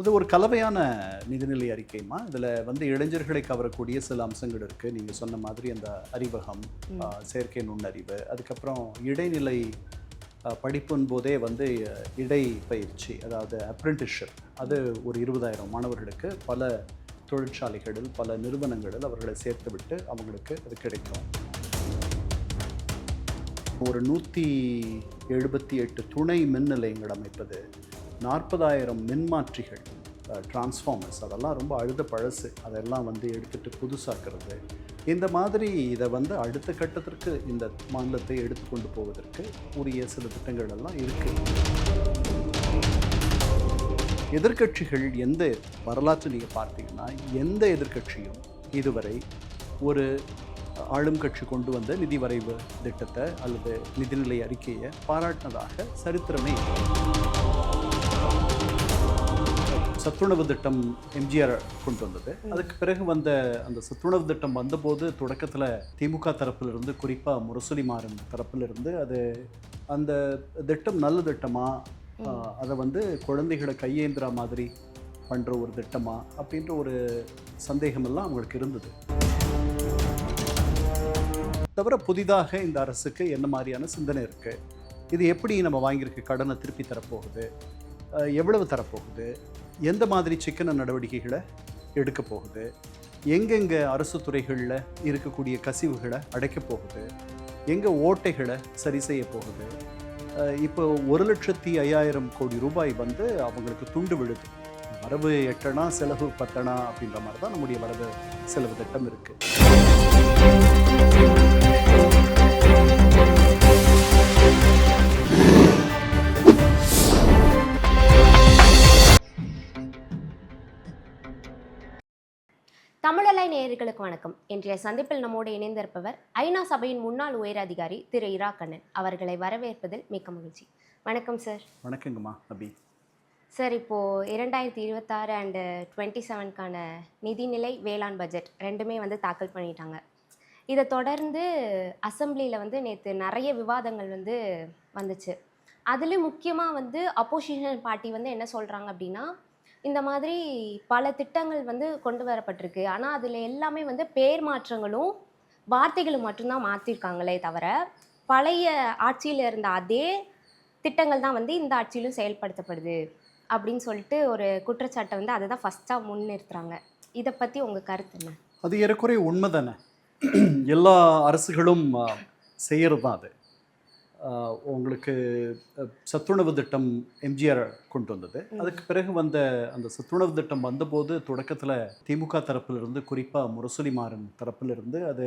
இது ஒரு கலவையான நிதிநிலை அறிக்கைமா. இதில் வந்து இளைஞர்களை கவரக்கூடிய சில அம்சங்கள் இருக்குது. நீங்கள் சொன்ன மாதிரி அந்த அறிவகம், செயற்கை நுண்ணறிவு, அதுக்கப்புறம் இடைநிலை படிப்பின் போதே வந்து இடை பயிற்சி, அதாவது அப்ரெண்டிஸ்ஷிப், அது ஒரு 20,000 மாணவர்களுக்கு பல தொழிற்சாலைகளில் பல நிறுவனங்களில் அவர்களை சேர்த்து விட்டு அவங்களுக்கு அது கிடைக்கும். ஒரு 178 துணை மின் நிலையங்கள் அமைப்பது, 40,000 மின்மாற்றிகள், டிரான்ஸ்ஃபார்மர்ஸ், அதெல்லாம் ரொம்ப அழுத பழசு, அதெல்லாம் வந்து எடுத்துகிட்டு புதுசாக்குறது, இந்த மாதிரி இதை வந்து அடுத்த கட்டத்திற்கு இந்த மாநிலத்தை எடுத்துக்கொண்டு போவதற்கு உரிய சில திட்டங்கள் எல்லாம் இருக்குது. எதிர்க்கட்சிகள் எந்த வரலாற்று நீங்கள் பார்த்தீங்கன்னா எந்த எதிர்க்கட்சியும் இதுவரை ஒரு ஆளும் கட்சி கொண்டு வந்த நிதி வரைவு திட்டத்தை அல்லது நிதிநிலை அறிக்கையை பாராட்டினதாக சரித்திரமே. சத்துணவு திட்டம் எம்ஜிஆர் கொண்டு வந்தது. அதுக்கு பிறகு வந்த அந்த சத்துணவு திட்டம் வந்தபோது தொடக்கத்தில் திமுக தரப்பிலிருந்து, குறிப்பாக முரசொலி மாறன் தரப்பிலிருந்து, அது அந்த திட்டம் நல்ல திட்டமா, அதை வந்து குழந்தைகளை கையேந்திரா மாதிரி பண்ணுற ஒரு திட்டமா அப்படின்ற ஒரு சந்தேகமெல்லாம் அவங்களுக்கு இருந்தது. தவிர புதிதாக இந்த அரசுக்கு என்ன மாதிரியான சிந்தனை இருக்குது, இது எப்படி நம்ம வாங்கியிருக்க கடனை திருப்பி தரப்போகுது, எவ்வளவு தரப்போகுது, எந்த மாதிரி சிக்கன நடவடிக்கைகளை எடுக்க போகுது, எங்கெங்கே அரசு துறைகளில் இருக்கக்கூடிய கசிவுகளை அடைக்கப் போகுது, எங்கே ஓட்டைகளை சரி செய்ய போகுது. இப்போ 1,05,000 கோடி ரூபாய் வந்து அவங்களுக்கு துண்டு விழுது. வரவு 8 செலவு 10 அப்படின்ற மாதிரி தான் நம்முடைய வரவு செலவு திட்டம் இருக்குது. தமிழலை நேயர்களுக்கு வணக்கம். இன்றைய சந்திப்பில் நம்மோடு இணைந்திருப்பவர் ஐநா சபையின் முன்னாள் உயர் அதிகாரி திரு இரா கண்ணன். அவர்களை வரவேற்பதில் மிக்க மகிழ்ச்சி. வணக்கம் சார். வணக்கங்கம்மா அபி. சார், இப்போது 2026 அண்டு 27க்கான நிதிநிலை வேளாண் பட்ஜெட் ரெண்டுமே வந்து தாக்கல் பண்ணிட்டாங்க. இதை தொடர்ந்து அசம்பிளியில் வந்து நேற்று நிறைய விவாதங்கள் வந்து வந்துச்சு. அதுலேயும் முக்கியமாக வந்து அப்போசிஷன் பார்ட்டி வந்து என்ன சொல்கிறாங்க அப்படின்னா, இந்த மாதிரி பல திட்டங்கள் வந்து கொண்டு வரப்பட்டிருக்கு, ஆனால் அதில் எல்லாமே வந்து பேர் மாற்றங்களும் வார்த்தைகளும் மட்டும்தான் மாற்றிருக்காங்களே தவிர பழைய ஆட்சியில் இருந்த அதே திட்டங்கள் தான் வந்து இந்த ஆட்சியிலும் செயல்படுத்தப்படுது அப்படின்னு சொல்லிட்டு ஒரு குற்றச்சாட்டை வந்து அதை தான் ஃபஸ்ட்டாக முன்னிறுத்துறாங்க. இதை பற்றி உங்கள் கருத்து என்ன? அது ஏறக்குறைய உண்மை தானே. எல்லா அரசுகளும் செய்கிறது தான் அது. உங்களுக்கு சத்துணவு திட்டம் எம்ஜிஆர் கொண்டு வந்தது. அதுக்கு பிறகு வந்த அந்த சத்துணவு திட்டம் வந்தபோது தொடக்கத்தில் திமுக தரப்பிலிருந்து, குறிப்பாக முரசொலி மாறன் தரப்பிலிருந்து, அது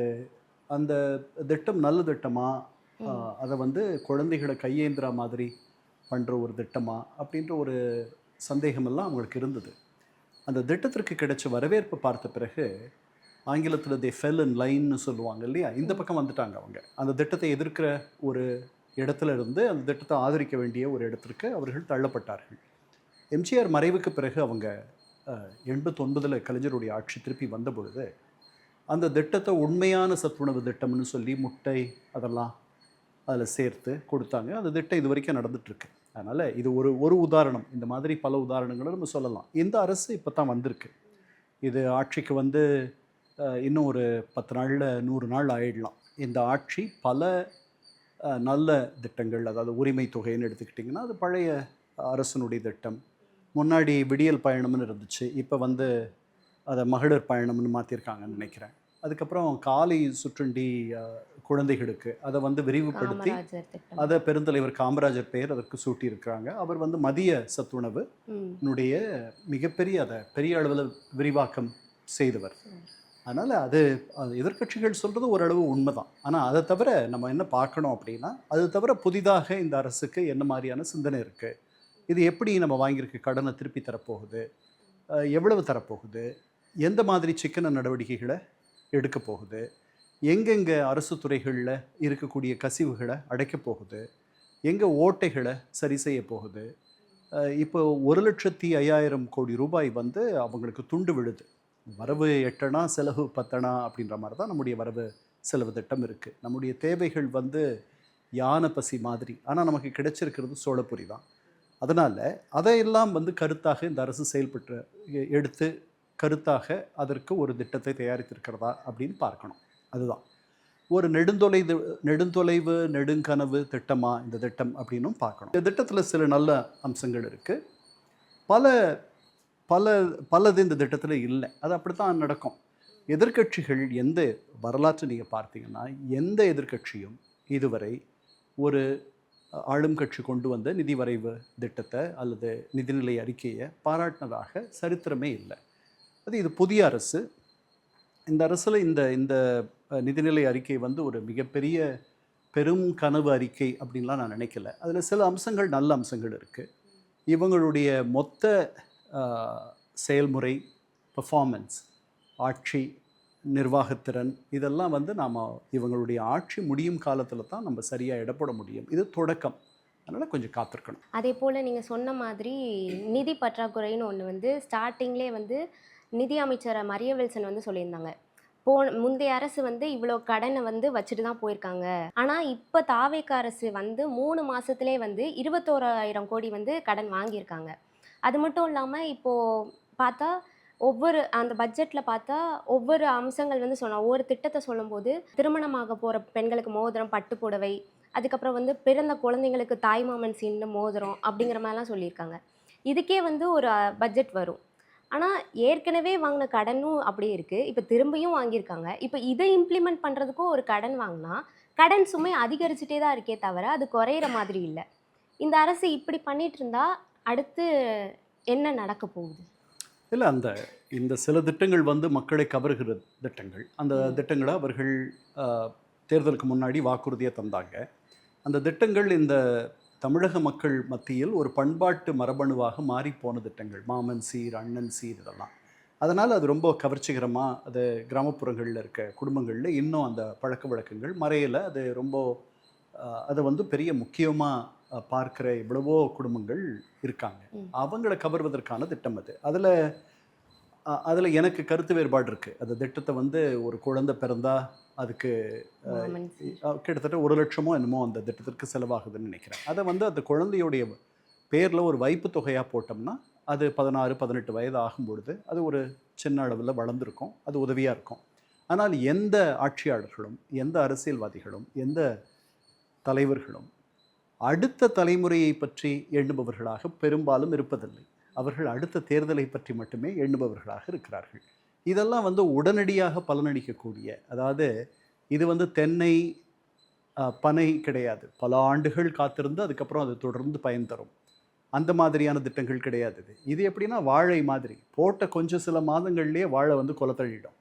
அந்த திட்டம் நல்ல திட்டமா, அதை வந்து குழந்தைகளை கையேந்திரா மாதிரி பண்ணுற ஒரு திட்டமா அப்படின்ற ஒரு சந்தேகமெல்லாம் அவங்களுக்கு இருந்தது. அந்த திட்டத்திற்கு கிடைச்ச வரவேற்பு பார்த்த பிறகு ஆங்கிலத்தில் தே ஃபெல் இன் லைன்னு சொல்லுவாங்க இல்லையா, இந்த பக்கம் வந்துட்டாங்க அவங்க. அந்த திட்டத்தை எதிர்க்கிற ஒரு இடத்துல இருந்து அந்த திட்டத்தை ஆதரிக்க வேண்டிய ஒரு இடத்திற்கு அவர்கள் தள்ளப்பட்டார்கள். எம்ஜிஆர் மறைவுக்கு பிறகு அவங்க 89 கலைஞருடைய ஆட்சி திருப்பி வந்த பொழுது அந்த திட்டத்தை உண்மையான சத்துணவு திட்டம்னு சொல்லி முட்டை அதெல்லாம் அதில் சேர்த்து கொடுத்தாங்க. அந்த திட்டம் இது வரைக்கும் நடந்துகிட்ருக்கு. அதனால் இது ஒரு உதாரணம். இந்த மாதிரி பல உதாரணங்களை நம்ம சொல்லலாம். இந்த அரசு இப்போ தான் வந்திருக்கு. இது ஆட்சிக்கு வந்து இன்னும் ஒரு 10 நாளில் 100 நாள் ஆயிடலாம். இந்த ஆட்சி பல நல்ல திட்டங்கள், அதாவது உரிமை தொகைன்னு எடுத்துக்கிட்டிங்கன்னா அது பழைய அரசனுடைய திட்டம். முன்னாடி விடியல் பயணம்னு இருந்துச்சு, இப்போ வந்து அதை மகளிர் பயணம்னு மாற்றிருக்காங்கன்னு நினைக்கிறேன். அதுக்கப்புறம் காலை சுற்றுண்டி குழந்தைகளுக்கு அதை வந்து விரிவுபடுத்தி அதை பெருந்தலைவர் காமராஜர் பெயர் அதற்கு சூட்டியிருக்கிறாங்க. அவர் வந்து மதிய சத்துணவு மிகப்பெரிய அதை பெரிய அளவில் விரிவாக்கம் செய்தவர். அதனால் அது எதிர்க்கட்சிகள் சொல்கிறது ஓரளவு உண்மை தான். ஆனால் அதை தவிர நம்ம என்ன பார்க்கணும் அப்படின்னா, அது தவிர புதிதாக இந்த அரசுக்கு என்ன மாதிரியான சிந்தனை இருக்குது, இது எப்படி நம்ம வாங்கியிருக்க கடனை திருப்பி தரப்போகுது, எவ்வளவு தரப்போகுது, எந்த மாதிரி சிக்கன நடவடிக்கைகளை எடுக்க போகுது, எங்கெங்கே அரசு துறைகளில் இருக்கக்கூடிய கசிவுகளை அடைக்கப் போகுது, எங்கே ஓட்டைகளை சரி செய்ய போகுது. இப்போ 1,05,000 கோடி ரூபாய் வந்து அவங்களுக்கு துண்டு விழுது. வரவு 8 செலவு 10 அப்படின்ற மாதிரி தான் நம்முடைய வரவு செலவு திட்டம் இருக்குது. நம்முடைய தேவைகள் வந்து யானை பசி மாதிரி, ஆனால் நமக்கு கிடைச்சிருக்கிறது சோளப்பொரி தான். அதனால் அதையெல்லாம் வந்து கருத்தாக இந்த அரசு செயல்பட்டு எடுத்து கருத்தாக அதற்கு ஒரு திட்டத்தை தயாரித்திருக்கிறதா அப்படின்னு பார்க்கணும். அதுதான் ஒரு நெடுந்தொலைவு நெடுங்கனவு திட்டமா இந்த திட்டம் அப்படின்னும் பார்க்கணும். இந்த திட்டத்தில் சில நல்ல அம்சங்கள் இருக்குது, பல பல பலது இந்த திட்டத்தில் இல்லை. அது அப்படித்தான் நடக்கும். எதிர்க்கட்சிகள் எந்த வரலாற்றை நீங்கள் பார்த்தீங்கன்னா எந்த எதிர்க்கட்சியும் இதுவரை ஒரு ஆளும் கட்சி கொண்டு வந்த நிதி வரைவு திட்டத்தை அல்லது நிதிநிலை அறிக்கையை பாராட்டினதாக சரித்திரமே இல்லை. இது புதிய அரசு. இந்த அரசில் இந்த இந்த நிதிநிலை அறிக்கை வந்து ஒரு மிகப்பெரிய பெரும் கனவு அறிக்கை அப்படின்லாம் நான் நினைக்கல. அதில் சில அம்சங்கள் நல்ல அம்சங்கள் இருக்குது. இவங்களுடைய மொத்த செயல்முறை, பெர்ஃபார்மன்ஸ், ஆட்சி, நிர்வாகத்திறன் இதெல்லாம் வந்து நாம் இவங்களுடைய ஆட்சி முடியும் காலத்தில் தான் நம்ம சரியாக இடப்பட முடியும். இது தொடக்கம். அதனால் கொஞ்சம் காத்திருக்கணும். அதே போல் நீங்கள் சொன்ன மாதிரி நிதி பற்றாக்குறைன்னு ஒன்று வந்து ஸ்டார்டிங்லேயே வந்து நிதி அமைச்சர் மரிய வில்சன் வந்து சொல்லியிருந்தாங்க. முந்தைய அரசு வந்து இவ்வளோ கடனை வந்து வச்சுட்டு தான் போயிருக்காங்க. ஆனால் இப்போ தாவேக அரசு வந்து 3 மாதத்துலேயே வந்து 21,000 கோடி வந்து கடன் வாங்கியிருக்காங்க. அது மட்டும் இல்லாமல் இப்போது பார்த்தா அந்த பட்ஜெட்டில் பார்த்தா ஒவ்வொரு அம்சங்கள் வந்து ஒவ்வொரு திட்டத்தை சொல்லும்போது திருமணமாக போகிற பெண்களுக்கு மோதிரம், பட்டு புடவை, அதுக்கப்புறம் வந்து பிறந்த குழந்தைங்களுக்கு தாய்மாமன் சீன்னு மோதிரம் அப்படிங்கிற மாதிரிலாம் சொல்லியிருக்காங்க. இதுக்கே வந்து ஒரு பட்ஜெட் வரும். ஆனால் ஏற்கனவே வாங்கின கடனும் அப்படியே இருக்குது, இப்போ திரும்பியும் வாங்கியிருக்காங்க. இப்போ இதை இம்ப்ளிமெண்ட் பண்ணுறதுக்கும் ஒரு கடன் வாங்கினா கடன் சுமை அதிகரிச்சுட்டே தான் இருக்கே தவிர அது குறையிற மாதிரி இல்லை. இந்த அரசு இப்படி பண்ணிட்டு இருந்தா அடுத்து என்ன நடக்க போகுது? இல்லை, இந்த சில திட்டங்கள் வந்து மக்களை கவர்கிற திட்டங்கள். அந்த திட்டங்களை அவர்கள் தேர்தலுக்கு முன்னாடி வாக்குறுதியை தந்தாங்க. அந்த திட்டங்கள் இந்த தமிழக மக்கள் மத்தியில் ஒரு பண்பாட்டு மரபணுவாக மாறிப்போன திட்டங்கள். மாமன் சீர், அண்ணன் சீர், இதெல்லாம். அதனால் அது ரொம்ப கவர்ச்சிகரமாக அது கிராமப்புறங்களில் இருக்க குடும்பங்களில் இன்னும் அந்த பழக்க வழக்கங்கள் மறையலை. அது ரொம்ப அதை வந்து பெரிய முக்கியமாக பார்க்குற எவ்வளவோ குடும்பங்கள் இருக்காங்க. அவங்கள கவர்வதற்கான திட்டம் அது. அதில் எனக்கு கருத்து வேறுபாடு இருக்குது. அந்த திட்டத்தை வந்து ஒரு குழந்தை பிறந்தா அதுக்கு கிட்டத்தட்ட 1 லட்சமோ என்னமோ அந்த திட்டத்திற்கு செலவாகுதுன்னு நினைக்கிறேன். அதை வந்து அந்த குழந்தையுடைய பேரில் ஒரு வைப்பு தொகையாக போட்டோம்னா அது 16-18 வயது ஆகும்பொழுது அது ஒரு சின்ன அளவில் வளர்ந்துருக்கும். அது உதவியாக இருக்கும். ஆனால் எந்த ஆட்சியாளர்களும், எந்த அரசியல்வாதிகளும், எந்த தலைவர்களும் அடுத்த தலைமுறையை பற்றி எண்ணுபவர்களாக பெரும்பாலும் இருப்பதில்லை. அவர்கள் அடுத்த தேர்தலை பற்றி மட்டுமே எண்ணுபவர்களாக இருக்கிறார்கள். இதெல்லாம் வந்து உடனடியாக பலனளிக்கக்கூடிய, அதாவது இது வந்து தென்னை பனை கிடையாது. பல ஆண்டுகள் காத்திருந்து அதுக்கப்புறம் அது தொடர்ந்து பயன் தரும். அந்த மாதிரியான திட்டங்கள் கிடையாது. இது எப்படின்னா வாழை மாதிரி போட்ட கொஞ்சம் சில மாதங்கள்லேயே வாழை வந்து கொலத்தழிடும்.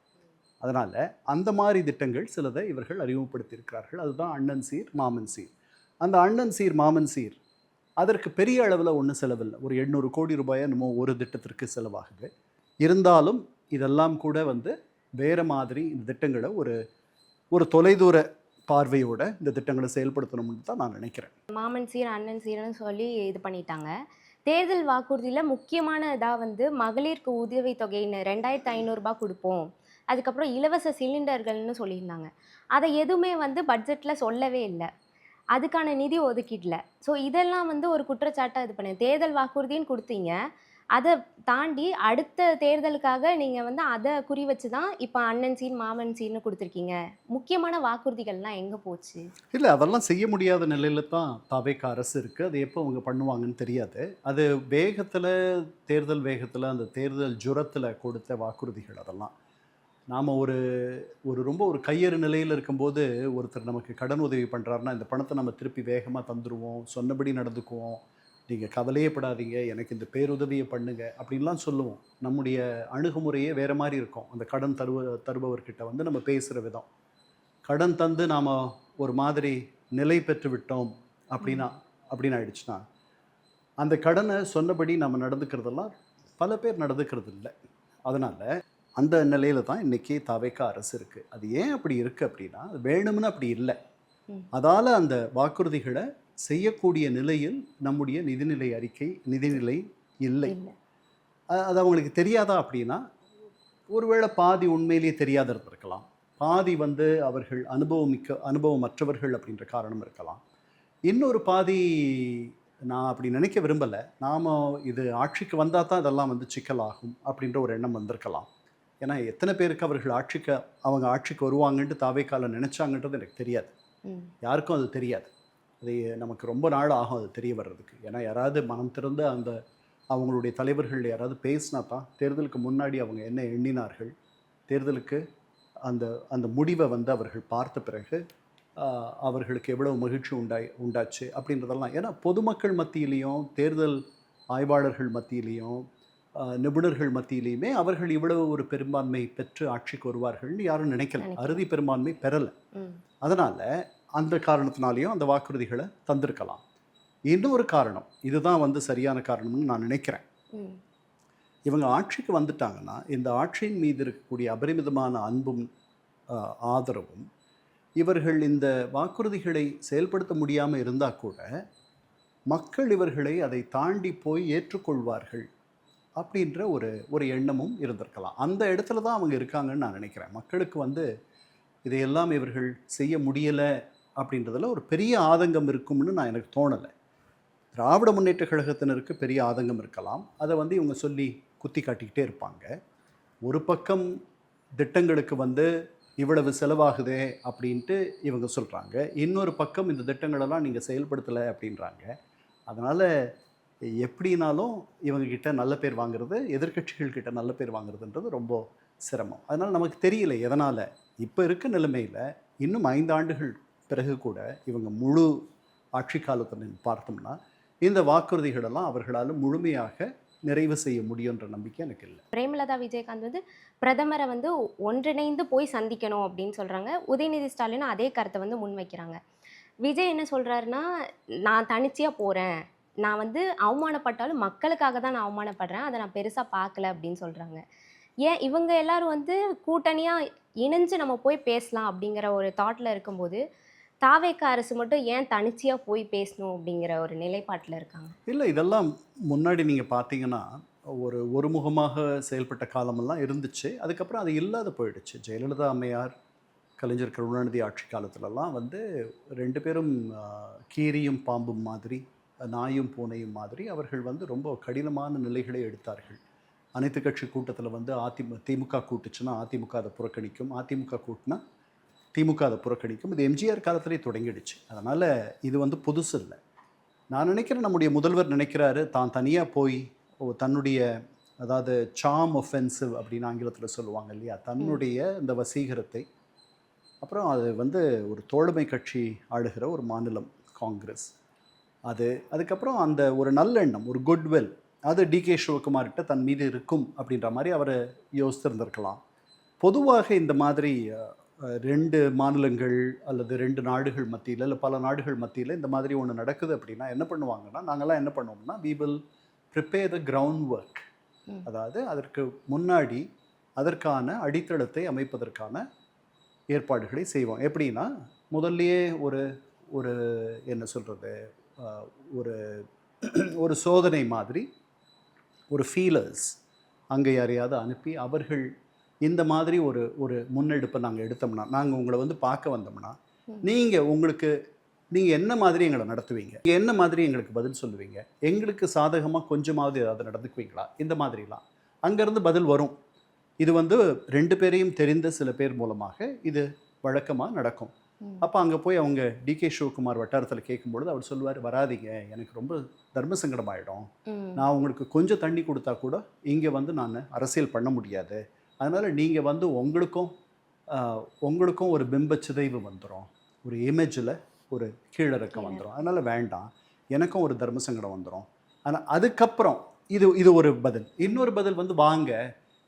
அதனால் அந்த மாதிரி திட்டங்கள் சிலதை இவர்கள் அறிமுகப்படுத்தியிருக்கிறார்கள். அதுதான் அண்ணன் சீர், மாமன் சீர். அந்த அண்ணன் சீர், மாமன் சீர் அதற்கு பெரிய அளவில் ஒன்றும் செலவில்லை. ஒரு 800 கோடி ரூபாயை நம்ம ஒரு திட்டத்திற்கு செலவாகுது. இருந்தாலும் இதெல்லாம் கூட வந்து வேறு மாதிரி இந்த திட்டங்களை ஒரு தொலைதூர பார்வையோட இந்த திட்டங்களை செயல்படுத்தணும்னு தான் நான் நினைக்கிறேன். மாமன் சீர், அண்ணன் சீர்னு சொல்லி இது பண்ணிட்டாங்க. தேர்தல் வாக்குறுதியில் முக்கியமான இதாக வந்து மகளிருக்கு உதவி தொகைன்னு 2500 ரூபாய் கொடுப்போம், அதுக்கப்புறம் இலவச சிலிண்டர்கள்னு சொல்லியிருந்தாங்க. அதை எதுவுமே வந்து பட்ஜெட்டில் சொல்லவே இல்லை. அதுக்கான நிதி ஒதுக்கிடல. ஸோ இதெல்லாம் வந்து ஒரு குற்றச்சாட்டாக இது பண்ணு. தேர்தல் வாக்குறுதின்னு கொடுத்தீங்க, அதை தாண்டி அடுத்த தேர்தலுக்காக நீங்கள் வந்து அதை குறி வச்சு தான் இப்போ அண்ணன் சீர், மாமன் சீர்னு கொடுத்துருக்கீங்க. முக்கியமான வாக்குறுதிகள்லாம் எங்கே போச்சு? இல்லை, அதெல்லாம் செய்ய முடியாத நிலையில் தான் தாவேக அரசு இருக்குது. அது எப்போ அவங்க பண்ணுவாங்கன்னு தெரியாது. அது வேகத்தில், தேர்தல் வேகத்தில், அந்த தேர்தல் ஜுரத்தில் கொடுத்த வாக்குறுதிகள். அதெல்லாம் நாம் ஒரு ரொம்ப ஒரு கையறு நிலையில் இருக்கும்போது ஒருத்தர் நமக்கு கடன் உதவி பண்ணுறாருன்னா இந்த பணத்தை நம்ம திருப்பி வேகமாக தந்துடுவோம், சொன்னபடி நடந்துக்குவோம், நீங்கள் கவலையே படாதீங்க, எனக்கு இந்த பேருதவியை பண்ணுங்க அப்படின்லாம் சொல்லுவோம். நம்முடைய அணுகுமுறையே வேறு மாதிரி இருக்கும். அந்த கடன் தருபவர்கிட்ட வந்து நம்ம பேசுகிற விதம். கடன் தந்து நாம் ஒரு மாதிரி நிலை பெற்று விட்டோம் அப்படின்னு ஆயிடுச்சுன்னா அந்த கடனை சொன்னபடி நம்ம நடந்துக்கிறதெல்லாம் பல பேர் நடந்துக்கிறது இல்லை. அதனால் அந்த நிலையில் தான் இன்றைக்கி தாவேக அரசு இருக்குது. அது ஏன் அப்படி இருக்குது அப்படின்னா, அது வேணும்னு அப்படி இல்லை. அதால் அந்த வாக்குறுதிகளை செய்யக்கூடிய நிலையில் நம்முடைய நிதிநிலை இல்லை. அது அவங்களுக்கு தெரியாதா அப்படின்னா, ஒருவேளை பாதி உண்மையிலேயே தெரியாத இருந்திருக்கலாம், பாதி வந்து அவர்கள் அனுபவமற்றவர்கள் அப்படின்ற காரணம் இருக்கலாம், இன்னொரு பாதி நான் அப்படி நினைக்க விரும்பலை. நாம் இது ஆட்சிக்கு வந்தால் தான் இதெல்லாம் வந்து சிக்கலாகும் அப்படின்ற ஒரு எண்ணம் வந்திருக்கலாம். ஏன்னா எத்தனை பேருக்கு அவங்க ஆட்சிக்கு வருவாங்கன்ட்டு தாவேக்கால நினச்சாங்கன்றது எனக்கு தெரியாது. யாருக்கும் அது தெரியாது. அது நமக்கு ரொம்ப நாள் ஆகும் அது தெரிய வர்றதுக்கு. ஏன்னா யாராவது மனம் திறந்து அவங்களுடைய தலைவர்கள் யாராவது பேசினா தான் தேர்தலுக்கு முன்னாடி அவங்க என்ன எண்ணினார்கள், தேர்தலுக்கு அந்த அந்த முடிவை வந்து அவர்கள் பார்த்த பிறகு அவர்களுக்கு எவ்வளவு மகிழ்ச்சி உண்டாச்சு அப்படின்றதெல்லாம். ஏன்னா பொதுமக்கள் மத்தியிலையும் தேர்தல் ஆய்வாளர்கள் மத்தியிலையும் நிபுணர்கள் மத்தியிலையுமே அவர்கள் இவ்வளவு ஒரு பெரும்பான்மை பெற்று ஆட்சிக்கு வருவார்கள்னு யாரும் நினைக்கல. அறுதி பெரும்பான்மை பெறலை. அதனால் அந்த காரணத்தினாலேயும் அந்த வாக்குறுதிகளை தந்திருக்கலாம். இன்னொரு காரணம், இதுதான் வந்து சரியான காரணம்னு நான் நினைக்கிறேன். இவங்க ஆட்சிக்கு வந்துட்டாங்கன்னா இந்த ஆட்சியின் மீது இருக்கக்கூடிய அபரிமிதமான அன்பும் ஆதரவும் இவர்கள் இந்த வாக்குறுதிகளை செயல்படுத்த முடியாமல் இருந்தால் கூட மக்கள் இவர்களை அதை தாண்டி போய் ஏற்றுக்கொள்வார்கள் அப்படின்ற ஒரு எண்ணமும் இருந்திருக்கலாம். அந்த இடத்துல தான் அவங்க இருக்காங்கன்னு நான் நினைக்கிறேன். மக்களுக்கு வந்து இதையெல்லாம் இவர்கள் செய்ய முடியலை அப்படின்றதில் ஒரு பெரிய ஆதங்கம் இருக்கும்னு எனக்கு தோணலை. திராவிட முன்னேற்ற கழகத்தினருக்கு பெரிய ஆதங்கம் இருக்கலாம். அதை வந்து இவங்க சொல்லி குத்தி காட்டிக்கிட்டே இருப்பாங்க. ஒரு பக்கம் திட்டங்களுக்கு வந்து இவ்வளவு செலவாகுதே அப்படின்ட்டு இவங்க சொல்கிறாங்க. இன்னொரு பக்கம் இந்த திட்டங்களெல்லாம் நீங்கள் செயல்படுத்தலை அப்படின்றாங்க. அதனால் எப்படினாலும் இவங்கக்கிட்ட நல்ல பேர் வாங்குறது, எதிர்க்கட்சிகள்கிட்ட நல்ல பேர் வாங்குறதுன்றது ரொம்ப சிரமம். அதனால் நமக்கு தெரியல எதனால். இப்போ இருக்க நிலைமையில் இன்னும் 5 ஆண்டுகள் பிறகு கூட இவங்க முழு ஆட்சி காலத்தில் பார்த்தோம்னா இந்த வாக்குறுதிகளெல்லாம் அவர்களால் முழுமையாக நிறைவு செய்ய முடியுன்ற நம்பிக்கை எனக்கு இல்லை. பிரேமலதா விஜயகாந்த் வந்து பிரதமரை வந்து ஒன்றிணைந்து போய் சந்திக்கணும் அப்படின்னு சொல்கிறாங்க. உதயநிதி ஸ்டாலின் அதே கருத்தை வந்து முன்வைக்கிறாங்க. விஜய் என்ன சொல்கிறாருன்னா, நான் தனிச்சையாக போகிறேன், நான் வந்து அவமானப்பட்டாலும் மக்களுக்காக தான் நான் அவமானப்படுறேன், அதை நான் பெருசாக பார்க்கல அப்படின்னு சொல்கிறாங்க. ஏன் இவங்க எல்லாரும் வந்து கூட்டணியாக இணைஞ்சு நம்ம போய் பேசலாம் அப்படிங்கிற ஒரு தாட்டில் இருக்கும்போது தாவேக்கா அரசு மட்டும் ஏன் தனிச்சையாக போய் பேசணும் அப்படிங்கிற ஒரு நிலைப்பாட்டில் இருக்காங்க? இல்லை, இதெல்லாம் முன்னாடி நீங்கள் பார்த்தீங்கன்னா ஒருமுகமாக செயல்பட்ட காலமெல்லாம் இருந்துச்சு. அதுக்கப்புறம் அது இல்லாத போயிடுச்சு. ஜெயலலிதா அம்மையார், கலைஞர் கருணாநிதி ஆட்சி காலத்துலலாம் வந்து 2 பேரும் கீரியும் பாம்பும் மாதிரி, நாயும் பூனையும் மாதிரி அவர்கள் வந்து ரொம்ப கடினமான நிலைகளை எடுத்தார்கள். அனைத்து கட்சி கூட்டத்தில் வந்து திமுக கூட்டுச்சுன்னா அதிமுக அதை புறக்கணிக்கும், அதிமுக கூட்டினா திமுக அதை புறக்கணிக்கும். இது எம்ஜிஆர் காலத்திலே தொடங்கிடுச்சு. அதனால் இது வந்து புதுசு இல்லை. நான் நினைக்கிறேன் நம்முடைய முதல்வர் நினைக்கிறாரு தான் தனியாக போய் தன்னுடைய, அதாவது சாம் ஒஃபென்சிவ் அப்படின்னு ஆங்கிலத்தில் சொல்லுவாங்க இல்லையா, தன்னுடைய இந்த வசீகரத்தை, அப்புறம் அது வந்து ஒரு தோழமை கட்சி ஆளுகிற ஒரு மாநிலம் காங்கிரஸ், அதுக்கப்புறம் அந்த ஒரு நல்லெண்ணம், ஒரு குட்வில், அது டிகே சிவகுமார்கிட்ட தன் மீது இருக்கும் அப்படின்ற மாதிரி அவர் யோசித்திருந்திருக்கலாம். பொதுவாக இந்த மாதிரி 2 மாநிலங்கள் அல்லது 2 நாடுகள் மத்தியில் இல்லை பல நாடுகள் மத்தியில் இந்த மாதிரி ஒன்று நடக்குது அப்படின்னா என்ன பண்ணுவாங்கன்னா, நாங்கள்லாம் என்ன பண்ணுவோம்னா, we will prepare the groundwork. அதாவது அதற்கு முன்னாடி அதற்கான அடித்தளத்தை அமைப்பதற்கான ஏற்பாடுகளை செய்வோம். எப்படின்னா, முதல்லையே ஒரு என்ன சொல்கிறது, ஒரு சோதனை மாதிரி ஒரு ஃபீலர்ஸ் அங்கே யாரையாவது அனுப்பி அவர்கள் இந்த மாதிரி ஒரு முன்னெடுப்பை நாங்கள் எடுத்தோம்னா, நாங்கள் உங்களை வந்து பார்க்க வந்தோம்னா, நீங்கள் என்ன மாதிரி எங்களை நடத்துவீங்க, என்ன மாதிரி எங்களுக்கு பதில் சொல்லுவீங்க, எங்களுக்கு சாதகமாக கொஞ்சமாவது ஏதாவது நடந்துக்குவீங்களா, இந்த மாதிரிலாம் அங்கேருந்து பதில் வரும். இது வந்து 2 பேரையும் தெரிந்த சில பேர் மூலமாக இது வழக்கமாக நடக்கும். அப்போ அங்கே போய் அவங்க டிகே சிவகுமார் வட்டாரத்தில் கேட்கும்பொழுது அவர் சொல்லுவார், வராதிங்க, எனக்கு ரொம்ப தர்ம சங்கடம் ஆகிடும், நான் உங்களுக்கு கொஞ்சம் தண்ணி கொடுத்தா கூட இங்கே வந்து நான் அரசியல் பண்ண முடியாது, அதனால் நீங்கள் வந்து உங்களுக்கும் ஒரு பிம்பச்சிதைவு வந்துடும், ஒரு இமேஜில் ஒரு கீழிறக்கம் வந்துடும், அதனால் வேண்டாம், எனக்கும் ஒரு தர்ம சங்கடம் வந்துடும். ஆனால் அதுக்கப்புறம் இது ஒரு பதில். இன்னொரு பதில் வந்து, வாங்க,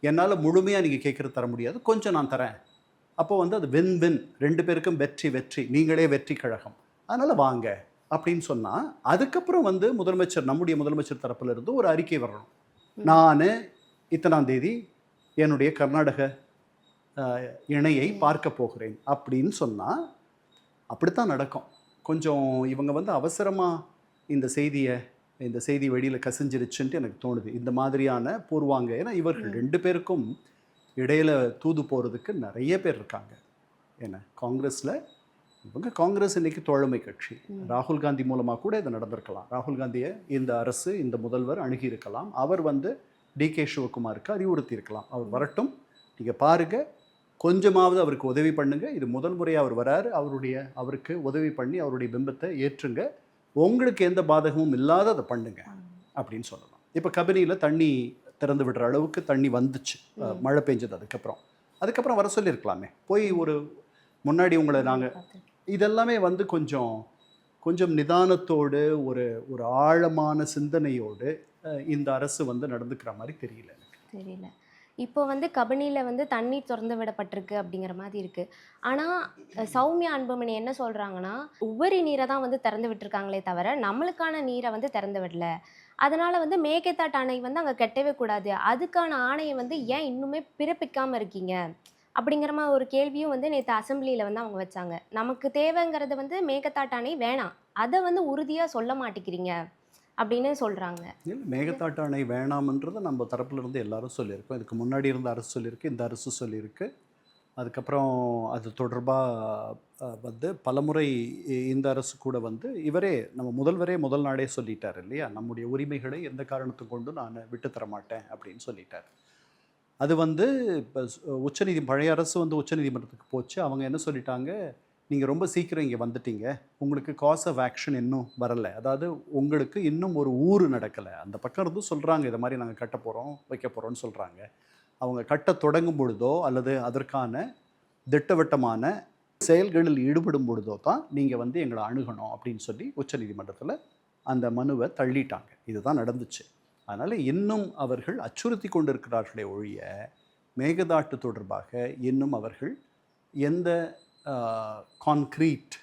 என்னால் முழுமையாக நீங்கள் கேட்குறது தர முடியாது, கொஞ்சம் நான் தரேன், அப்போ வந்து அது வின் வின், 2 பேருக்கும் வெற்றி, நீங்களே வெற்றி கழகம், அதனால் வாங்க அப்படின்னு சொன்னால், அதுக்கப்புறம் வந்து நம்முடைய முதலமைச்சர் தரப்பில் இருந்து ஒரு அறிக்கை வரணும், நான் இத்தனாம் தேதி என்னுடைய கர்நாடக இணையை பார்க்க போகிறேன் அப்படின்னு சொன்னால் அப்படித்தான் நடக்கும். கொஞ்சம் இவங்க வந்து அவசரமாக இந்த செய்தி வெளியில் கசிஞ்சிருச்சுன்ட்டு எனக்கு தோணுது. இந்த மாதிரியான பூர்வாங்க, ஏன்னா இவர்கள் 2 பேருக்கும் இடையில் தூது போகிறதுக்கு நிறைய பேர் இருக்காங்க. ஏன்னா காங்கிரஸில் இவங்க காங்கிரஸ் இன்னைக்கு தோழமை கட்சி. ராகுல் காந்தி மூலமாக கூட இது நடந்திருக்கலாம். ராகுல் காந்தியை இந்த அரசு, இந்த முதல்வர் அணுகி இருக்கலாம். அவர் வந்து டிகே சிவகுமாருக்கு அறிவுறுத்தி இருக்கலாம், அவர் வரட்டும், நீங்கள் பாருங்கள், கொஞ்சமாவது அவருக்கு உதவி பண்ணுங்க, இது முதல் முறையாக அவர் வராரு, அவருக்கு உதவி பண்ணி அவருடைய பிம்பத்தை ஏற்றுங்க, உங்களுக்கு எந்த பாதகமும் இல்லாத அதை பண்ணுங்க அப்படின்னு சொல்லலாம். இப்போ கபினியில் தண்ணி திறந்து விடுற அளவுக்கு தண்ணி வந்துச்சு, மழை பெஞ்சது. அதுக்கப்புறம் வர சொல்லியிருக்கலாமே, போய் ஒரு முன்னாடி உங்களை நாங்கள் இதெல்லாமே வந்து கொஞ்சம் நிதானத்தோடு ஒரு ஆழமான சிந்தனையோடு இந்த அரசு வந்து நடந்துக்கிற மாதிரி தெரியல. இப்போ வந்து கபினியில் வந்து தண்ணீர் திறந்து விடப்பட்டிருக்கு அப்படிங்கிற மாதிரி இருக்குது. ஆனால் சௌமியா அன்புமணி என்ன சொல்கிறாங்கன்னா, உபரி நீரை தான் வந்து திறந்து விட்டுருக்காங்களே தவிர நம்மளுக்கான நீரை வந்து திறந்து விடல. அதனால் வந்து மேகதாட்டு அணை வந்து அங்கே கட்டவே கூடாது, அதுக்கான ஆணையை வந்து ஏன் இன்னுமே பிறப்பிக்காமல் இருக்கீங்க அப்படிங்கிற மாதிரி ஒரு கேள்வியும் வந்து நேற்று அசெம்பிளியில் வந்து அவங்க வச்சாங்க. நமக்கு தேவைங்கிறது வந்து மேகதாட்டு அணை வேணாம், அதை வந்து உறுதியாக சொல்ல மாட்டேங்கிறீங்க அப்படின்னு சொல்கிறாங்க. இல்லை, மேகதாட்டு அணை வேணாம்ன்றதை நம்ம தரப்புலேருந்து எல்லாரும் சொல்லியிருக்கோம். இதுக்கு முன்னாடி இருந்த அரசு சொல்லியிருக்கு, இந்த அரசு சொல்லியிருக்கு. அதுக்கப்புறம் அது தொடர்பாக வந்து பலமுறை இந்த அரசு கூட வந்து இவரே, நம்ம முதல்வரே முதல் நாளே சொல்லிட்டார் இல்லையா, நம்முடைய உரிமைகளை எந்த காரணத்தை கொண்டு நான் விட்டு தர மாட்டேன் அப்படின்னு சொல்லிட்டார். அது வந்து இப்போ பழைய அரசு வந்து உச்சநீதிமன்றத்துக்கு போச்சு. அவங்க என்ன சொல்லிட்டாங்க, நீங்கள் ரொம்ப சீக்கிரம் இங்கே வந்துட்டீங்க, உங்களுக்கு காஸ் ஆஃப் ஆக்ஷன் இன்னும் வரலை, அதாவது உங்களுக்கு இன்னும் ஒரு ஊர் நடக்கலை. அந்த பக்கம் இருந்து சொல்கிறாங்க, இதை மாதிரி நாங்கள் கட்ட போகிறோம், வைக்க போகிறோம்னு சொல்கிறாங்க. அவங்க கட்ட தொடங்கும் பொழுதோ அல்லது அதற்கான திட்டவட்டமான செயல்களில் ஈடுபடும் பொழுதோ தான் நீங்கள் வந்து எங்களை அணுகணும் அப்படின்னு சொல்லி உச்சநீதிமன்றத்தில் அந்த மனுவை தள்ளிட்டாங்க. இதுதான் நடந்துச்சு. அதனால் இன்னும் அவர்கள் அச்சுறுத்தி கொண்டிருக்கிறார்களே ஒழிய மேகதாட்டு தொடர்பாக இன்னும் அவர்கள் எந்த கான்க்ரீட்,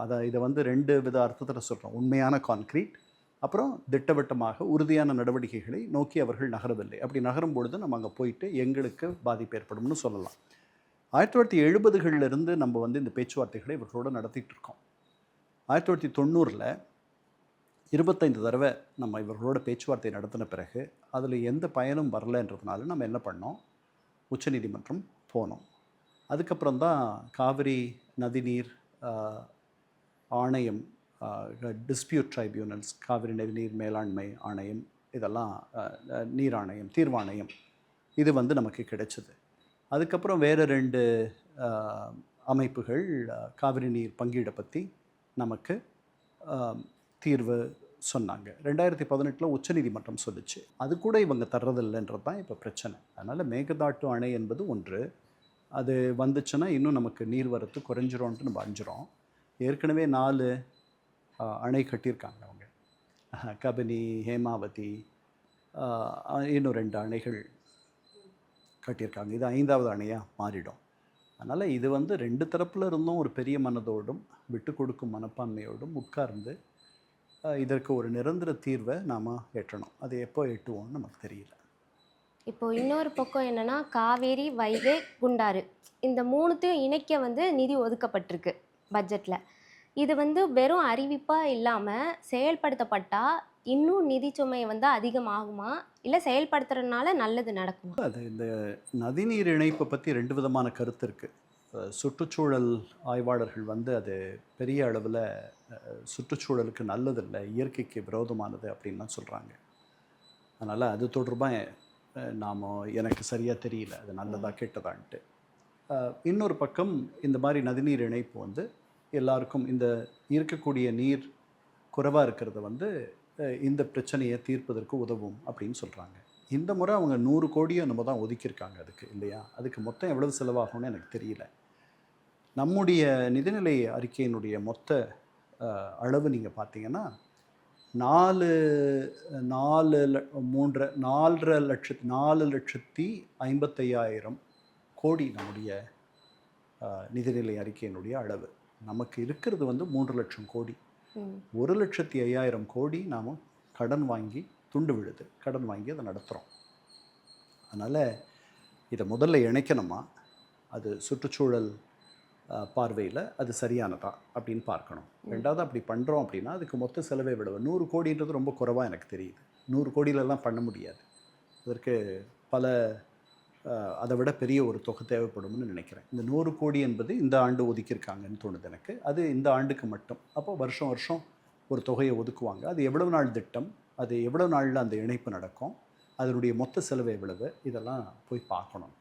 அதாவது இதை வந்து ரெண்டு வித அர்த்தத்தில் சொல்கிறோம், உண்மையான கான்க்ரீட், அப்புறம் திட்டவட்டமாக உறுதியான நடவடிக்கைகளை நோக்கி அவர்கள் நகரவில்லை. அப்படி நகரும் பொழுது நம்ம அங்கே போயிட்டு எங்களுக்கு பாதிப்பு ஏற்படும்னு சொல்லலாம். 1970களிலிருந்து நம்ம வந்து இந்த பேச்சுவார்த்தைகளை இவர்களோடு நடத்திட்டு இருக்கோம். 1990 25 தடவை நம்ம இவர்களோட பேச்சுவார்த்தை நடத்தின பிறகு அதில் எந்த பயனும் வரலன்றதுனால நம்ம என்ன பண்ணோம், உச்சநீதிமன்றம் போனோம். அதுக்கப்புறம் தான் காவிரி நதிநீர் ஆணையம், டிஸ்பியூட் ட்ரைபியூனல்ஸ், காவிரி நதிநீர் மேலாண்மை ஆணையம், இதெல்லாம் நீர் ஆணையம், தீர்வாணையம், இது வந்து நமக்கு கிடைச்சது. அதுக்கப்புறம் வேறு 2 அமைப்புகள் காவிரி நீர் பங்கீடை பற்றி நமக்கு தீர்வு சொன்னாங்க. 2018 உச்சநீதிமன்றம் சொல்லிச்சு, அது கூட இவங்க தர்றதில்லைன்றது தான் இப்போ பிரச்சனை. அதனால் மேகதாட்டு அணை என்பது ஒன்று, அது வந்துச்சுன்னா இன்னும் நமக்கு நீர்வரத்து குறைஞ்சிரோன்ட்டு நம்ம அஞ்சுறோம். ஏற்கனவே 4 அணை கட்டியிருக்காங்க அவங்க, கபினி, ஹேமாவதி, இன்னும் 2 அணைகள் கட்டியிருக்காங்க. இது 5வது அணையாக மாறிடும். அதனால் இது வந்து 2 தரப்பில் இருந்தும் ஒரு பெரிய மனதோடும் விட்டு கொடுக்கும் மனப்பான்மையோடும் உட்கார்ந்து இதற்கு ஒரு நிரந்தர தீர்வை நாம் எட்டணும். அது எப்போ எட்டுவோம்னு நமக்கு தெரியல. இப்போ இன்னொரு பக்கம் என்னென்னா, காவேரி, வைகை, குண்டாறு இந்த 3த்தையும் இணைக்க வந்து நிதி ஒதுக்கப்பட்டிருக்கு பட்ஜெட்டில். இது வந்து வெறும் அறிவிப்பாக இல்லாமல் செயல்படுத்தப்பட்டால் இன்னும் நிதி சுமை வந்து அதிகமாகுமா, இல்லை செயல்படுத்துறதுனால நல்லது நடக்குமா? அது இந்த நதிநீர் இணைப்பை பற்றி 2 விதமான கருத்து இருக்குது. சுற்றுச்சூழல் ஆய்வாளர்கள் வந்து அது பெரிய அளவில் சுற்றுச்சூழலுக்கு நல்லதில்லை, இயற்கைக்கு விரோதமானது அப்படின்லாம் சொல்கிறாங்க. அதனால் அது தொடர்பாக எனக்கு சரியாக தெரியல அது நல்லதா கெட்டதான்ட்டு. இன்னொரு பக்கம் இந்த மாதிரி நதிநீர் இணைப்பு வந்து எல்லாருக்கும் இந்த இருக்கக்கூடிய நீர் குறைவாக இருக்கிறத வந்து இந்த பிரச்சனையை தீர்ப்பதற்கு உதவும் அப்படின்னு சொல்கிறாங்க. இந்த முறை அவங்க 100 கோடியை நம்ம தான் ஒதுக்கியிருக்காங்க அதுக்கு, இல்லையா? அதுக்கு மொத்தம் எவ்வளவு செலவாகும்னு எனக்கு தெரியல. நம்முடைய நிதிநிலை அறிக்கையினுடைய மொத்த அளவு நீங்கள் பார்த்தீங்கன்னா 4,55,000 கோடி நம்முடைய நிதிநிலை அறிக்கையினுடைய அளவு. நமக்கு இருக்கிறது வந்து 3 லட்சம் கோடி. 1,05,000 கோடி நாம் கடன் வாங்கி துண்டு விழுது, கடன் வாங்கி அதை நடத்துகிறோம். அதனால் இதை முதல்ல இணைக்கணுமா, அது சுற்றுச்சூழல் பார்வையில் அது சரியானதா அப்படின்னு பார்க்கணும். ரெண்டாவது, அப்படி பண்ணுறோம் அப்படின்னா அதுக்கு மொத்த செலவை விடுவோம். 100 கோடின்றது ரொம்ப குறைவாக எனக்கு தெரியுது. 100 கோடியிலலாம் பண்ண முடியாது. அதற்கு பல அதை விட பெரிய ஒரு தொகை தேவைப்படும்னு நினைக்கிறேன். இந்த 100 கோடி என்பது இந்த ஆண்டு ஒதுக்கியிருக்காங்கன்னு தோணுது எனக்கு. அது இந்த ஆண்டுக்கு மட்டும். அப்போ வருஷம் வருஷம் ஒரு தொகையை ஒதுக்குவாங்க. அது எவ்வளவு நாள் திட்டம், அது எவ்வளவு நாளில் அந்த இணைப்பு நடக்கும், அதனுடைய மொத்த செலவு எவ்வளவு, இதெல்லாம் போய் பார்க்கணும்.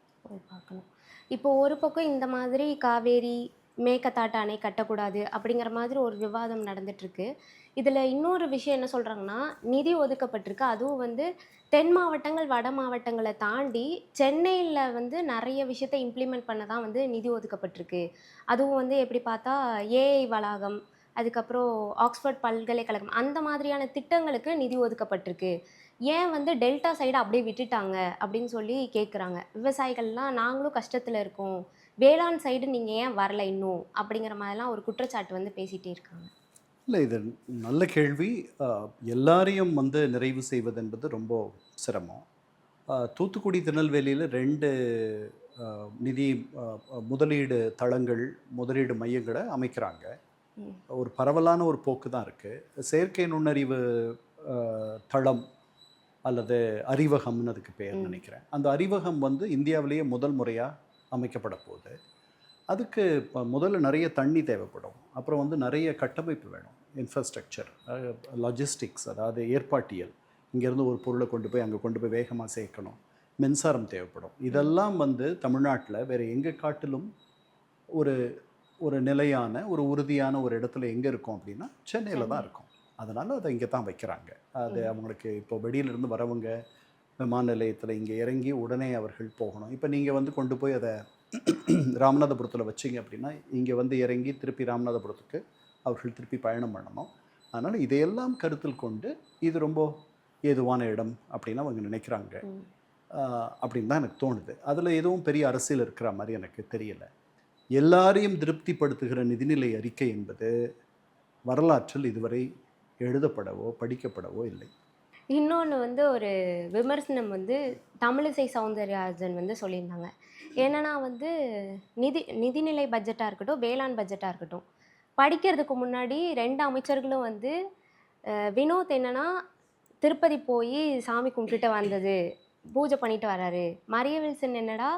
இப்போ ஒரு பக்கம் இந்த மாதிரி காவேரி மேகதாட்டு அணை கட்டக்கூடாது அப்படிங்கிற மாதிரி ஒரு விவாதம் நடந்துட்டுருக்கு. இதில் இன்னொரு விஷயம் என்ன சொல்கிறாங்கன்னா, நிதி ஒதுக்கப்பட்டிருக்கு. அதுவும் வந்து தென் மாவட்டங்கள் வட மாவட்டங்களை தாண்டி சென்னையில் வந்து நிறைய விஷயத்தை இம்ப்ளிமெண்ட் பண்ண தான் வந்து நிதி ஒதுக்கப்பட்டிருக்கு. அதுவும் வந்து எப்படி பார்த்தா ஏஐ வளாகம், அதுக்கப்புறம் ஆக்ஸ்ஃபோர்ட் பல்கலைக்கழகம், அந்த மாதிரியான திட்டங்களுக்கு நிதி ஒதுக்கப்பட்டிருக்கு. ஏன் வந்து டெல்டா சைடு அப்படியே விட்டுட்டாங்க அப்படின்னு சொல்லி கேட்குறாங்க. விவசாயிகள்லாம் நாங்களும் கஷ்டத்தில் இருக்கோம், வேளாண் சைடு நீங்கள் ஏன் வரல இன்னும் அப்படிங்கிற மாதிரிலாம் ஒரு குற்றச்சாட்டு வந்து பேசிகிட்டே இருக்காங்க. இல்லை, இது நல்ல கேள்வி. எல்லாரையும் வந்து நிறைவு செய்வது என்பது ரொம்ப சிரமம். தூத்துக்குடி திருநெல்வேலியில் 2 நிதி முதலீடு தளங்கள், முதலீடு மையங்களை அமைக்கிறாங்க. ஒரு பரவலான ஒரு போக்கு தான் இருக்குது. செயற்கை நுண்ணறிவு தளம் அல்லது அறிவகம்னு அதுக்கு பேர் நினைக்கிறேன். அந்த அறிவகம் வந்து இந்தியாவிலேயே முதல் முறையாக அமைக்கப்பட போகுது. அதுக்கு இப்போ முதல்ல நிறைய தண்ணி தேவைப்படும். அப்புறம் வந்து நிறைய கட்டமைப்பு வேணும், இன்ஃப்ராஸ்ட்ரக்சர், லாஜிஸ்டிக்ஸ், அதாவது ஏற்பாட்டியல். இங்கேருந்து ஒரு பொருளை கொண்டு போய் வேகமாக சேர்க்கணும், மின்சாரம் தேவைப்படும். இதெல்லாம் வந்து தமிழ்நாட்டில் வேறு எங்கே காட்டிலும் ஒரு ஒரு நிலையான ஒரு உறுதியான ஒரு இடத்துல எங்கே இருக்கும் அப்படின்னா சென்னையில் தான் இருக்கும். அதனால் அதை இங்கே தான் வைக்கிறாங்க. அது அவங்களுக்கு இப்போ வெளியிலேருந்து வரவங்க விமான நிலையத்தில் இங்கே இறங்கி உடனே அவர்கள் போகணும். இப்போ நீங்கள் வந்து கொண்டு போய் அதை ராமநாதபுரத்தில் வச்சிங்க அப்படின்னா இங்கே வந்து இறங்கி திருப்பி ராமநாதபுரத்துக்கு அவர்கள் திருப்பி பயணம் பண்ணணும். அதனால் இதையெல்லாம் கருத்தில் கொண்டு இது ரொம்ப ஏதுவான இடம் அப்படின்னு அவங்க நினைக்கிறாங்க அப்படின்னு தான் எனக்கு தோணுது. அதில் எதுவும் பெரிய அரசியல் இருக்கிற மாதிரி எனக்கு தெரியலை. எல்லாரையும் திருப்திப்படுத்துகிற நிதிநிலை அறிக்கை என்பது வரலாற்றில் இதுவரை எழுதப்படவோ படிக்கப்படவோ இல்லை. இன்னொன்று வந்து ஒரு விமர்சனம் வந்து தமிழிசை சௌந்தரராஜன் வந்து சொல்லியிருந்தாங்க. என்னன்னா வந்து நிதிநிலை பட்ஜெட்டாக இருக்கட்டும், வேளாண் பட்ஜெட்டாக இருக்கட்டும், படிக்கிறதுக்கு முன்னாடி 2 அமைச்சர்களும் வந்து வினோத் என்னன்னா திருப்பதி போய் சாமி கும்பிட்டுட்டு வந்தது, பூஜை பண்ணிட்டு வராரு. மரியவில்சன் என்னடா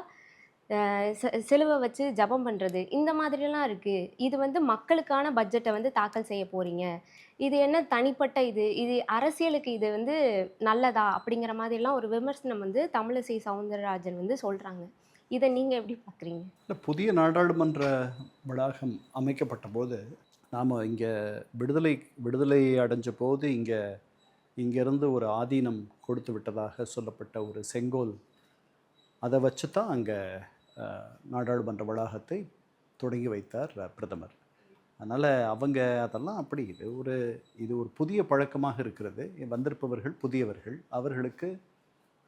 சிலுவை வச்சு ஜபம் பண்ணுறது, இந்த மாதிரிலாம் இருக்குது. இது வந்து மக்களுக்கான பட்ஜெட்டை வந்து தாக்கல் செய்ய போகிறீங்க, இது என்ன தனிப்பட்ட இது அரசியலுக்கு இது வந்து நல்லதா அப்படிங்கிற மாதிரிலாம் ஒரு விமர்சனம் வந்து தமிழிசை சவுந்தரராஜன் வந்து சொல்கிறாங்க. இதை நீங்கள் எப்படி பார்க்குறீங்க? இல்லை, புதிய நாடாளுமன்ற வளாகம் அமைக்கப்பட்ட போது நாம் இங்கே விடுதலை அடைஞ்ச போது இங்கேருந்து ஒரு ஆதீனம் கொடுத்து விட்டதாக சொல்லப்பட்ட ஒரு செங்கோல், அதை வச்சு தான் அங்கே நாடாளுமன்ற வளாகத்தை தொடங்கி வைத்தார் பிரதமர். அதனால் அவங்க அதெல்லாம் அப்படி இது ஒரு புதிய பழக்கமாக இருக்கிறது. வந்திருப்பவர்கள் புதியவர்கள்,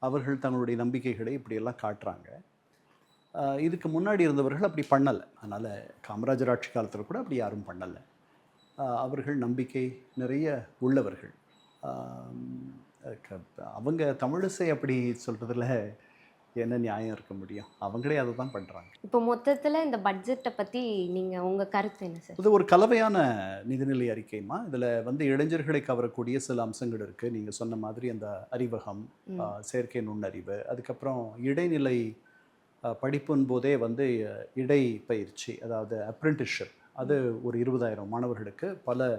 அவர்கள் தங்களுடைய நம்பிக்கைகளை இப்படியெல்லாம் காட்டுறாங்க. இதுக்கு முன்னாடி இருந்தவர்கள் அப்படி பண்ணலை. அதனால் காமராஜர் ஆட்சி காலத்தில் கூட அப்படி யாரும் பண்ணலை. அவர்கள் நம்பிக்கை நிறைய உள்ளவர்கள். அவங்க தமிழிசை அப்படி சொல்கிறதுல என்ன நியாயம் இருக்க முடியும்? அவங்களே அதை தான் பண்ணுறாங்க. இப்போ மொத்தத்தில் இந்த பட்ஜெட்டை பற்றி நீங்கள் உங்கள் கருத்து என்ன சார்? இது ஒரு கலவையான நிதிநிலை அறிக்கைமா. இதில் வந்து இளைஞர்களை கவரக்கூடிய சில அம்சங்கள் இருக்குது. நீங்கள் சொன்ன மாதிரி அந்த அறிவகம், செயற்கை நுண்ணறிவு, அதுக்கப்புறம் இடைநிலை படிப்பின் போதே வந்து இடை பயிற்சி, அதாவது அப்ரெண்டிஸ்ஷிப், அது ஒரு 20,000 மாணவர்களுக்கு பல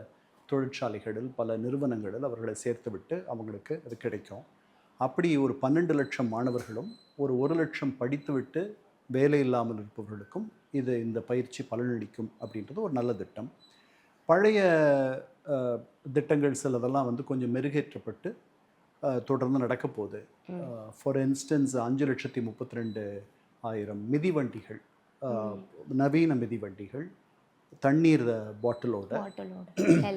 தொழிற்சாலைகளில் பல நிறுவனங்களில் அவர்களை சேர்த்து விட்டு அவங்களுக்கு அது கிடைக்கும். அப்படி ஒரு 12 லட்சம் மாணவர்களும் ஒரு 1 லட்சம் படித்துவிட்டு வேலை இல்லாமல் இருப்பவர்களுக்கும் இந்த பயிற்சி பலனளிக்கும் அப்படின்றது ஒரு நல்ல திட்டம். பழைய திட்டங்கள் சிலதெல்லாம் வந்து கொஞ்சம் மெருகேற்றப்பட்டு தொடர்ந்து நடக்க போகுது. ஃபார் இன்ஸ்டன்ஸ் 5,32,000 மிதிவண்டிகள், நவீன மிதிவண்டிகள், தண்ணீர் பாட்டிலோட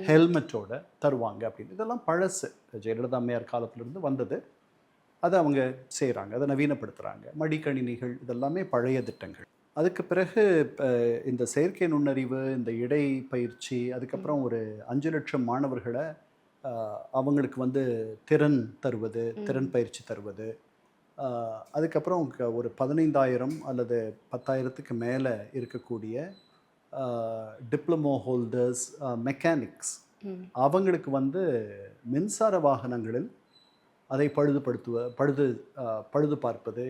ஹெல்மெட்டோட தருவாங்க அப்படின்னு. இதெல்லாம் பழசு, ஜெயலலிதா அம்மையார் காலத்திலிருந்து வந்தது. அதை அவங்க செய்கிறாங்க, அதை நவீனப்படுத்துகிறாங்க. மடிக்கணினிகள், இதெல்லாமே பழைய திட்டங்கள். அதுக்கு பிறகு இந்த செயற்கை நுண்ணறிவு, இந்த இடை பயிற்சி, அதுக்கப்புறம் ஒரு 5 லட்சம் மாணவர்களை அவங்களுக்கு வந்து திறன் பயிற்சி தருவது, அதுக்கப்புறம் ஒரு 15,000 அல்லது 10,000க்கு மேலே இருக்கக்கூடிய டிப்ளமோ ஹோல்டர்ஸ், மெக்கானிக்ஸ், அவங்களுக்கு வந்து மின்சார வாகனங்களில் அதை பழுது பார்ப்பது,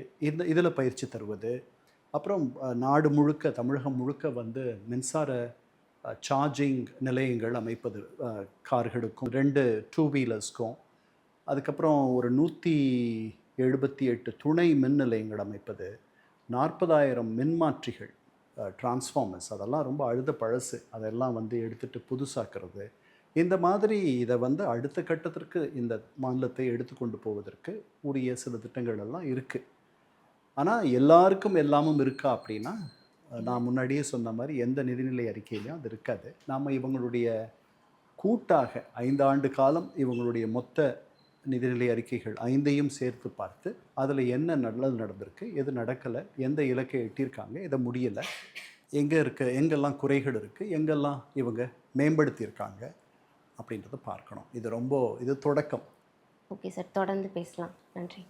இதில் பயிற்சி தருவது. அப்புறம் நாடு முழுக்க, தமிழகம் முழுக்க வந்து மின்சார சார்ஜிங் நிலையங்கள் அமைப்பது, கார்களுக்கும் 2 டூ வீலர்ஸ்க்கும். அதுக்கப்புறம் ஒரு 178 துணை மின் நிலையங்கள் அமைப்பது, 40,000 மின்மாற்றிகள், டிரான்ஸ்ஃபார்மர்ஸ், அதெல்லாம் ரொம்ப பழசு, அதெல்லாம் வந்து எடுத்துகிட்டு புதுசாக்குறது. இந்த மாதிரி இதை வந்து அடுத்த கட்டத்திற்கு இந்த மாநிலத்தை எடுத்துக்கொண்டு போவதற்கு உரிய சில திட்டங்கள் எல்லாம் இருக்குது. ஆனால் எல்லாருக்கும் எல்லாமும் இருக்கா அப்படின்னா, நான் முன்னாடியே சொன்ன மாதிரி எந்த நிதிநிலை அறிக்கையிலையும் அது இருக்காது. நாம் இவங்களுடைய கூட்டாக 5 ஆண்டு காலம் இவங்களுடைய மொத்த நிதிநிலை அறிக்கைகள் 5ஐயும் சேர்த்து பார்த்து அதில் என்ன நல்லது நடந்திருக்கு, எது நடக்கலை, எந்த இலக்கை எட்டியிருக்காங்க, எதை முடியலை, எங்கெல்லாம் குறைகள் இருக்குது, எங்கெல்லாம் இவங்க மேம்படுத்தியிருக்காங்க அப்படின்றத பார்க்கணும். இது தொடக்கம். ஓகே சார், தொடர்ந்து பேசலாம். நன்றி.